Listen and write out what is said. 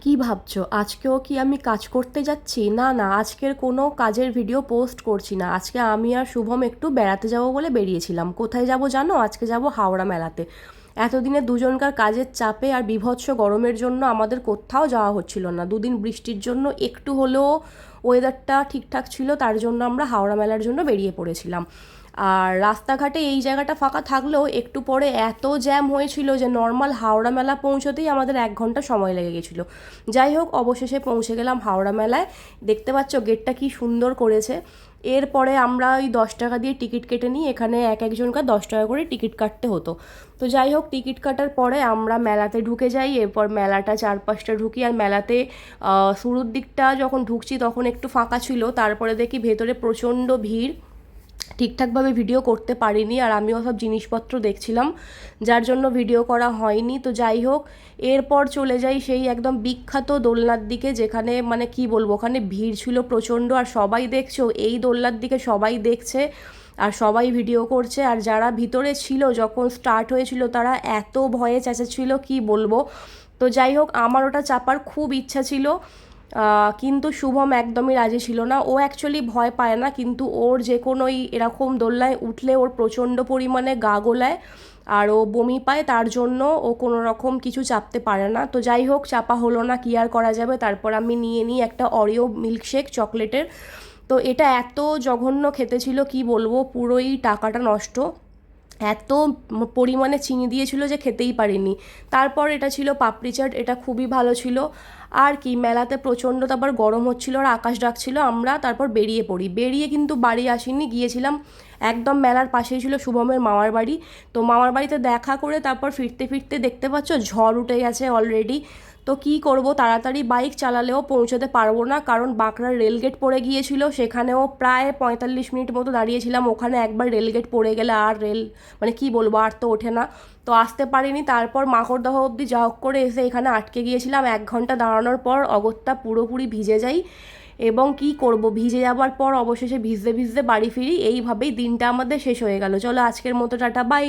কি ভাবছো আজকেও কি আমি কাজ করতে যাচ্ছি? না না, আজকের কোনো কাজের ভিডিও পোস্ট করছি না। আজকে আমি আর শুভম একটু বেড়াতে যাব বলে বেরিয়েছিলাম। কোথায় যাব জানো? আজকে যাব হাওড়া মেলাতে। এতদিনে দুজনকার কাজের চাপে আর বীভৎস গরমের জন্য আমাদের কোথাও যাওয়া হচ্ছিল না। দুদিন বৃষ্টির জন্য একটু হলেও ওয়েদারটা ঠিকঠাক ছিল, তার জন্য আমরা হাওড়া মেলার জন্য বেরিয়ে পড়েছিলাম। আর রাস্তাঘাটে এই জায়গাটা ফাঁকা থাকলেও একটু পরে এত জ্যাম হয়েছিল যে নর্মাল হাওড়া মেলা পৌঁছতেই আমাদের 1 ঘন্টা সময় লেগে গেছিলো। যাই হোক, অবশেষে পৌঁছে গেলাম হাওড়া মেলায়। দেখতে পাচ্ছ গেটটা কি সুন্দর করেছে। এরপরে আমরা ওই 10 টাকা দিয়ে টিকিট কেটে নিই। এখানে এক একজনকার 10 টাকা করে টিকিট কাটতে হতো। তো যাই হোক, টিকিট কাটার পরে আমরা মেলাতে ঢুকে যাই। এরপর মেলাটা চারপাশটা ঢুকি। আর মেলাতে শুরুর দিকটা যখন ঢুকছি তখন একটু ফাঁকা ছিল, তারপরে দেখি ভেতরে প্রচণ্ড ভিড়। ঠিকঠাকভাবে ভিডিও করতে পারিনি, আর আমিও সব জিনিসপত্র দেখছিলাম, যার জন্য ভিডিও করা হয়নি। তো যাই হোক, এরপর চলে যাই সেই একদম বিখ্যাত দোলনার দিকে, যেখানে মানে কি বলবো, ওখানে ভিড় ছিল প্রচণ্ড। আর সবাই দেখছো, এই দোলনার দিকে সবাই দেখছে আর সবাই ভিডিও করছে। আর যারা ভিতরে ছিল যখন স্টার্ট হয়েছিল তারা এত ভয়ে চেঁচাচ্ছিল কি বলবো। তো যাই হোক, আমার ওটা চাপার খুব ইচ্ছা ছিল, কিন্তু শুভম একদমই রাজি ছিল না। ও অ্যাকচুয়ালি ভয় পায় না, কিন্তু ওর যে কোনোই এরকম দোলনায় উঠলে ওর প্রচণ্ড পরিমাণে গা গোলায় আর ও বমি পায়, তার জন্য ও কোনো রকম কিছু চাপতে পারে না। তো যাই হোক, চাপা হলো না, কি আর করা যাবে। তারপর আমি নিয়ে নিই একটা অরিও মিল্কশেক চকলেটের। তো এটা এত জঘন্য খেতে ছিল কি বলবো, পুরোই টাকাটা নষ্ট। এত পরিমাণে চিনি দিয়েছিল যে খেতেই পারিনি। তারপর এটা ছিল পাপড়ি চাট, এটা খুবই ভালো ছিল। আর কি, মেলাতে প্রচণ্ড তারপর গরম হচ্ছিল আর আকাশ ডাকছিল। আমরা তারপর বেরিয়ে পড়ি। বেরিয়ে কিন্তু বাড়ি আসিনি, গিয়েছিলাম একদম মেলার পাশেই ছিল শুভমের মামার বাড়ি। তো মামার বাড়িতে দেখা করে তারপর ফিরতে ফিরতে দেখতে পাচ্ছ ঝড় উঠে গেছে অলরেডি। তো কী করব, তাড়াতাড়ি বাইক চালালেও পৌঁছতে পারবো না, কারণ বাঁকড়ার রেলগেট পড়ে গিয়েছিল। সেখানেও প্রায় 45 মিনিট মতো দাঁড়িয়েছিলাম। ওখানে একবার রেলগেট পড়ে গেলে আর মানে কি বলবো, আর তো ওঠে না। তো আসতে পারিনি। তারপর মাকড়দহ অবধি যা হোক করে এসে এখানে আটকে গিয়েছিলাম। 1 ঘন্টা দাঁড়ানোর পর অগত্যা পুরোপুরি ভিজে যাই। এবং কি করব, ভিজে যাবার পর অবশেষে ভিজতে ভিজতে বাড়ি ফিরি। এইভাবেই দিনটা আমাদের শেষ হয়ে গেল। চলো আজকের মতো টাটা, বাই।